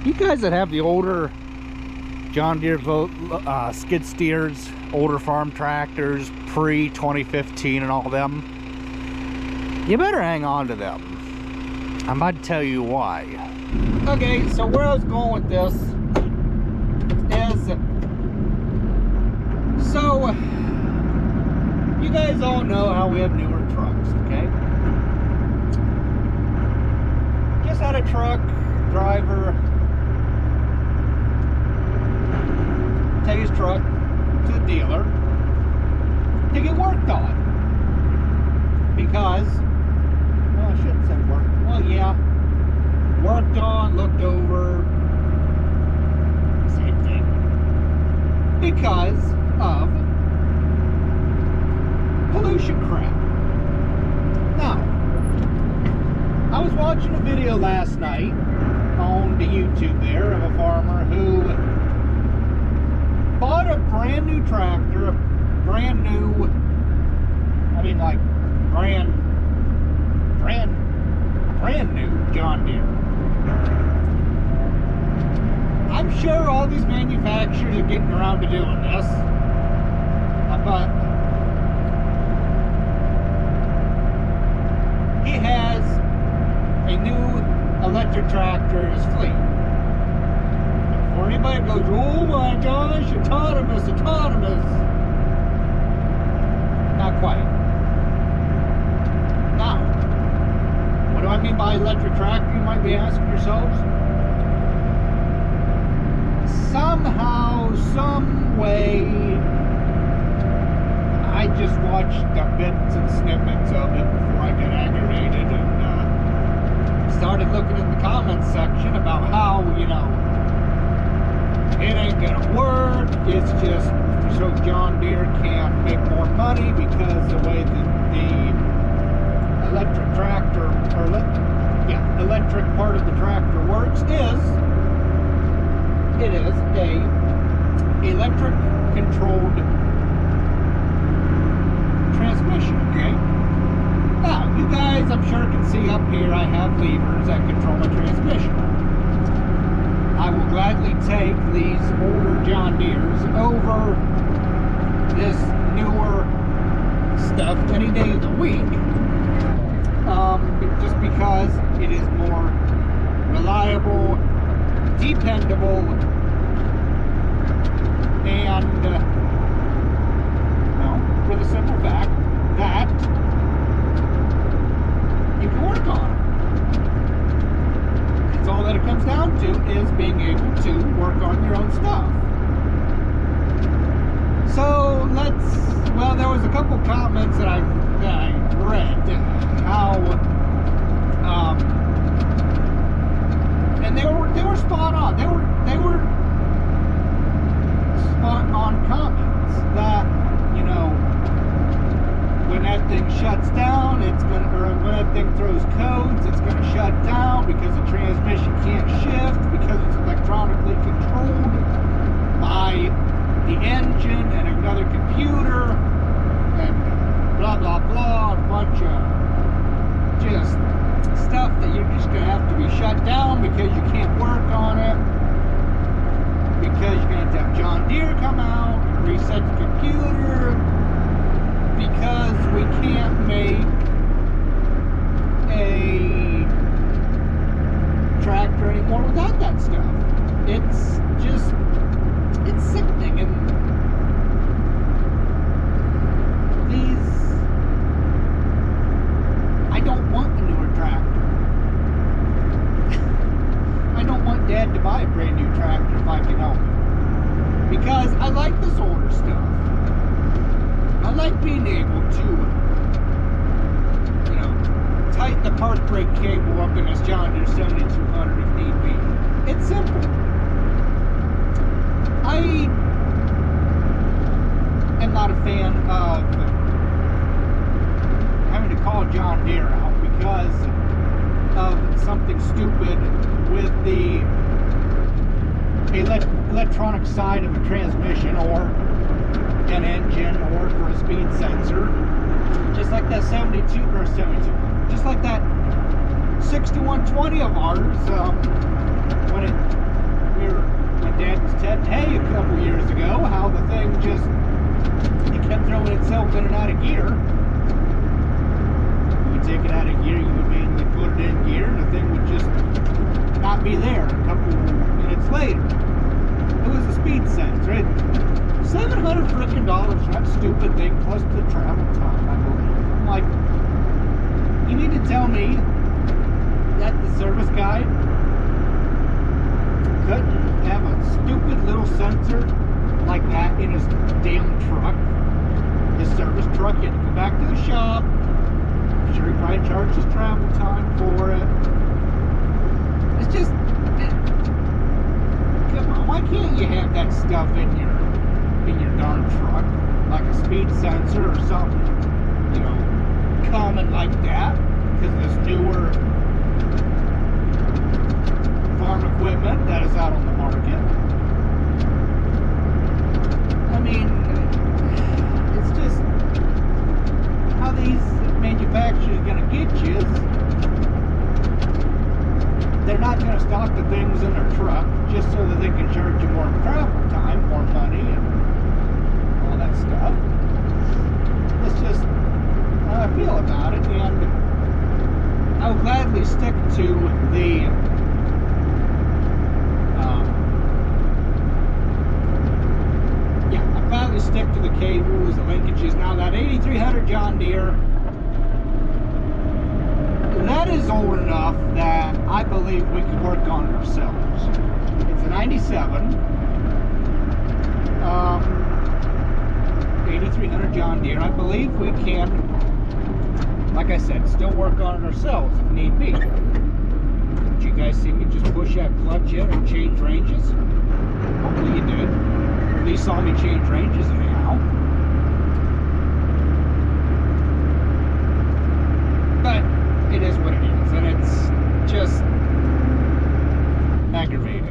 You guys that have the older John Deere skid steers, older farm tractors, pre-2015 and all them, you better hang on to them. I'm about to tell you why. Okay, so where I was going with this is, so you guys all know how we have newer trucks, okay? Just had a truck driver take his truck to the dealer to get worked on, because, well, I shouldn't say worked, well, yeah, worked on, looked over, same thing, because of pollution crap. Now, I was watching a video last night on the YouTube there of a farmer who bought a brand new tractor, brand new new John Deere. I'm sure all these manufacturers are getting around to doing this, but he has a new electric tractor in his fleet. Or anybody goes, oh my gosh, autonomous. Not quite. Now, what do I mean by electric tractor, you might be asking yourselves? Somehow, some way, I just watched the bits and snippets of it before I got aggravated and started looking in the comments section about how, it ain't gonna work, it's just so John Deere can make more money, because the way that the electric tractor, or electric part of the tractor works is, it is a electric controlled transmission, okay? Now, you guys, I'm sure can see up here, I have levers that control the transmission. I will gladly take these older John Deeres over this newer stuff any day of the week, just because it is more reliable, dependable, and for the simple fact that you can work on it. That's all that it comes down to, is being able to work on your own stuff. So there was a couple comments that I read, how, and they were spot on. They were spot on comments that, when that thing shuts down, when that thing throws codes, it's gonna shut down because the transmission can't shift, because it's electronically controlled by the engine and another computer, and blah blah blah, a bunch of just stuff that you're just gonna have to be shut down because you can't work on it, because you're gonna have John Deere come out and reset the computer, because we can't make a tractor anymore without that stuff. It's sickening. And I don't want a newer tractor. I don't want Dad to buy a brand new tractor if I can help it, because I like this older stuff. I like being able to, tighten the park brake cable up in this John Deere 7200 if need be. It's simple. I am not a fan of having to call John Deere out because of something stupid with the electronic side of a transmission, or an engine, or for a speed sensor, just like that 7200, just like that 6120 of ours, when it just, it kept throwing itself in and out of gear. You would take it out of gear, you would manually put it in gear, and the thing would just not be there a couple minutes later. It was a speed sensor. $700 freaking dollars for that stupid thing, plus the travel time, I believe. I'm like, you mean to tell me that the service guy couldn't have a stupid little sensor like that in his damn truck? His service truck, he had to go back to the shop. I'm sure he probably charged his travel time for it. It's just, come on, why can't you have that stuff in your darn truck, like a speed sensor or something, you know, common like that? Because this newer farm equipment that is out on the market. I mean, it's just how these manufacturers are going to get you is they're not going to stock the things in their truck just so that they can charge you more travel time, more money, and all that stuff. It's just how I feel about it, and I'll gladly stick to the I'll gladly stick to the cables, the linkages. Now that 8300 John Deere, that is old enough that I believe we can work on it ourselves. It's a 97 8300 John Deere. I believe we can, like I said, still work on it ourselves if need be. Did you guys see me just push that clutch in and change ranges? Hopefully you did. Or at least saw me change ranges anyhow. But it is what it is, and it's just aggravating.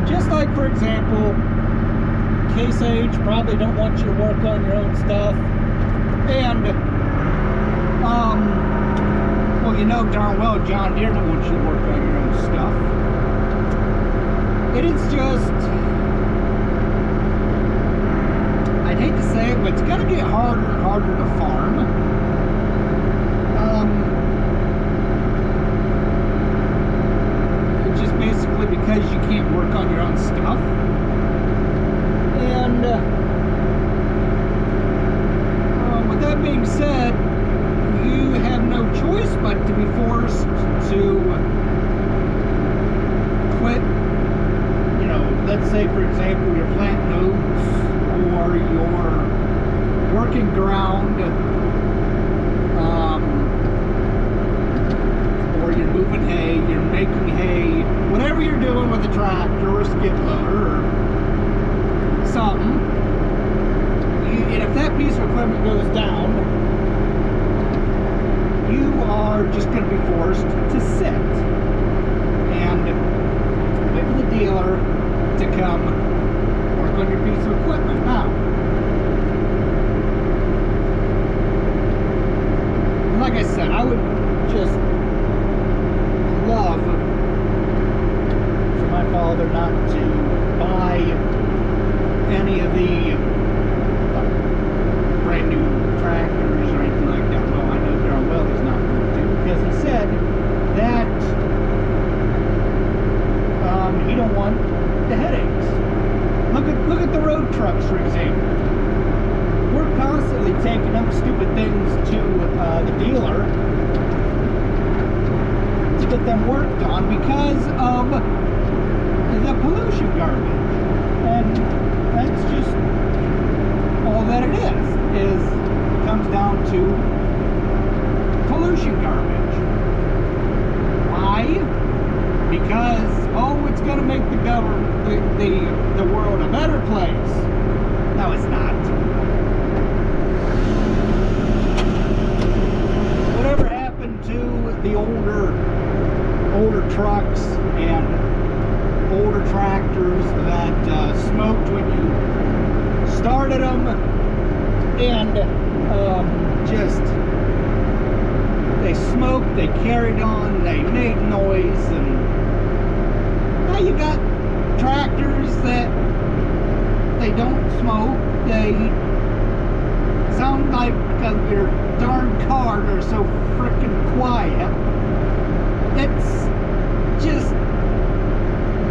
Just like, for example, Case Age probably don't want you to work on your own stuff, and well, you know darn well John Deere don't want you to work on your own stuff. It is just, I'd hate to say it, but it's going to get harder and harder to farm. It's just basically because you can't work on your own stuff. And with that being said, you have no choice but to be forced to quit. You know, let's say, for example, you're planting oats, or you're working ground, or you're moving hay, you're making hay, whatever you're doing with a tractor or a skid loader or something, and if that piece of equipment goes down, you are just going to be forced to sit and wait for the dealer to come work on your piece of equipment. Now, like I said, I would just love for my father not to buy any of the brand new tractors or anything like that. Well, I know darn well he's not going to, because he said that he don't want the headaches. Look at the road trucks, for example. We're constantly taking them stupid things to the dealer to get them worked on because of the pollution garbage. And that's just all that it is comes down to pollution garbage. Why? Because, oh, it's going to make the government, the world a better place. No, it's not. Whatever happened to the older trucks and older tractors that smoked when you started them, and just they smoked, they carried on, they made noise, and Now you got tractors that they don't smoke. They sound like your darn cars are so freaking quiet. It's just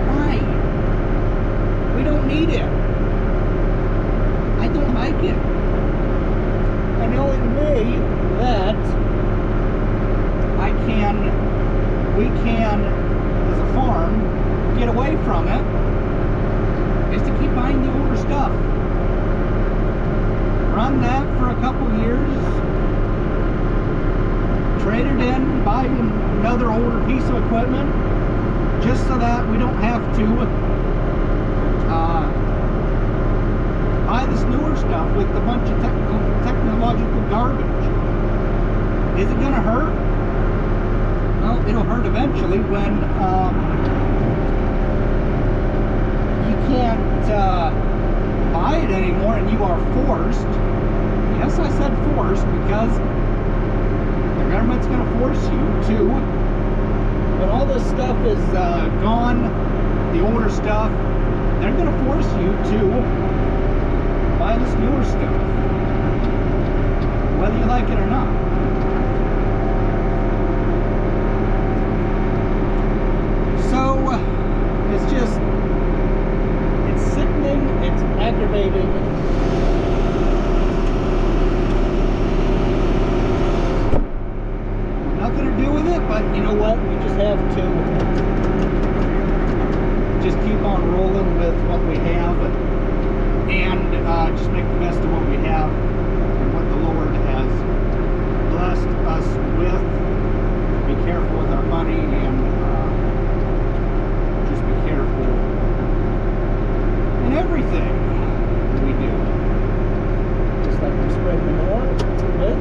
why? We don't need it. I don't like it. And the only way that we can, as a farm, get away from it is to keep buying the older stuff. Run that for a couple years, trade it in, buy another older piece of equipment, just so that we don't have to buy this newer stuff with a bunch of technological garbage. Is it going to hurt? Well, it'll hurt eventually when you can't buy it anymore and you are forced. Yes, I said forced because the government's going to force you to. When all this stuff is gone, the older stuff, they're going to force you to buy this newer stuff, whether you like it or not. So it's just, it's sickening, it's aggravating. Nothing to do with it, but you know what? We just have to just keep on rolling with what we have and just make the best of what we have and what the Lord has blessed us with. Be careful with our money and just be careful in everything we do. Just like we spread manure with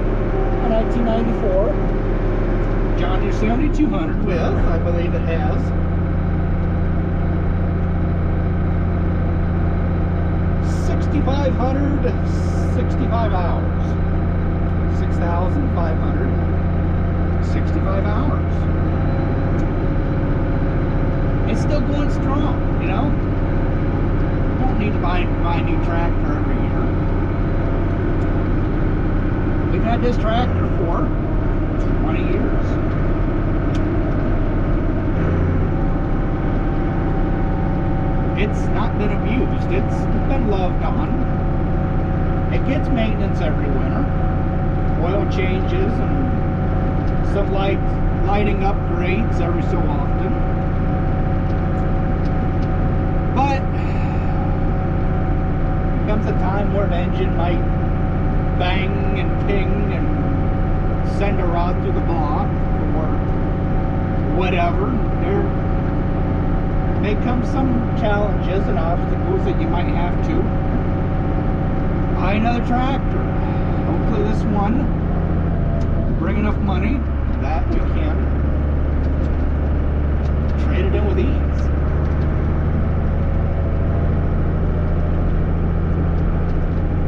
a 1994 John Deere 7200 with, I believe it has, 6,565 hours. 6,565 hours. It's still going strong, you know? Won't need to buy a new tractor every year. We've had this tractor for 20 years. It's not been abused. It's been loved on. It gets maintenance every winter. Oil changes and some lighting upgrades every so often. But there comes a time where an engine might bang and ping and send a rod through the block or whatever. There may come some challenges and obstacles that you might have to buy another tractor. Hopefully this one will bring enough money that we can trade it in with ease.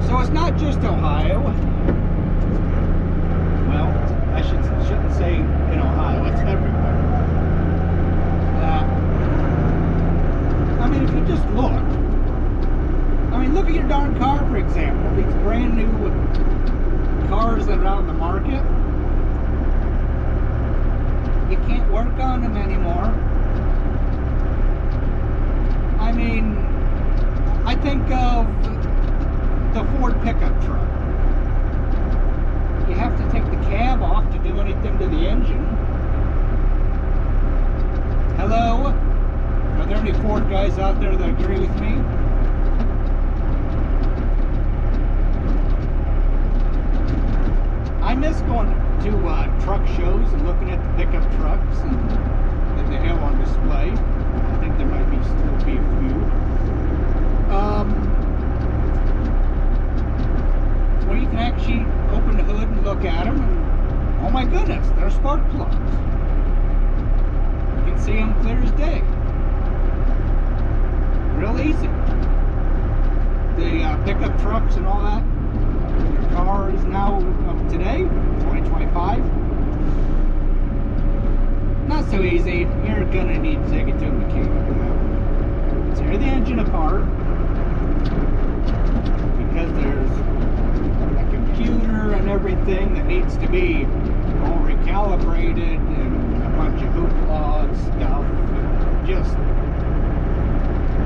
So it's not just Ohio. Well, I shouldn't say in Ohio, it's everywhere. I mean, if you just look, look at your darn car, for example. These brand new cars that are out in the market, you can't work on them anymore. I mean, I think of the Ford pickup truck. You have to take the cab off to do anything to the engine. Hello? Are there any Ford guys out there that agree with me? I miss going to truck shows and looking at the pickup trucks and that they have on display. I think there might still be a few. Where you can actually open the hood and look at them, and oh my goodness, they're spark plugs. You can see them clear as day. Real easy. The pickup trucks and all that, your car is now of today, 2025. Not so easy. You're gonna need to take it to a mechanic for that. tear the engine apart, because there's a computer and everything that needs to be all recalibrated and a bunch of hoopla and stuff, and just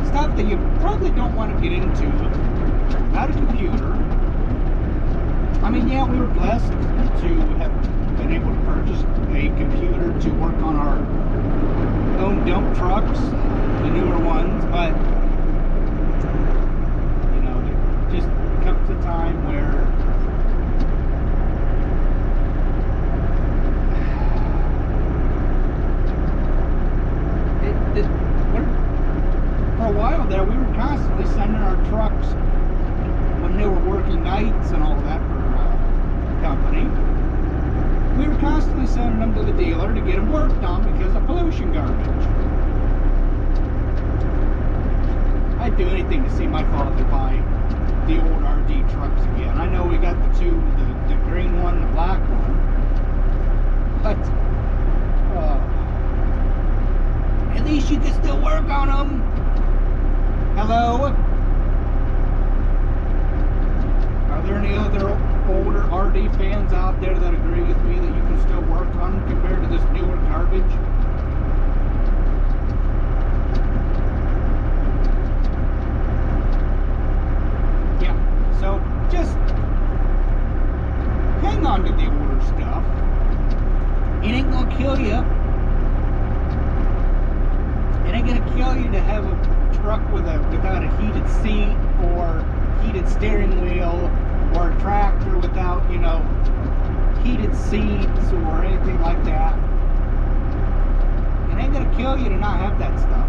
stuff that you probably don't want to get into without a computer. I mean, yeah, we were blessed to have been able to purchase a computer to work on our own dump trucks, the newer ones, but you know, there just comes a time where for a while there, we were constantly sending our trucks when they were working nights and all that for the company. We were constantly sending them to the dealer to get them worked on because of pollution garbage. I'd do anything to see my father buy the old RD trucks again. I know we got the two, the green one, the black one, but at least you can still work on them. Hello? Are there any other older RD fans out there that agree with me that you can still work on them compared to this newer garbage? Yeah, so just hang on to the older stuff. It ain't gonna kill you. It ain't gonna kill you to have a truck without a heated seat or heated steering wheel, or a tractor without, you know, heated seats or anything like that. It ain't gonna kill you to not have that stuff.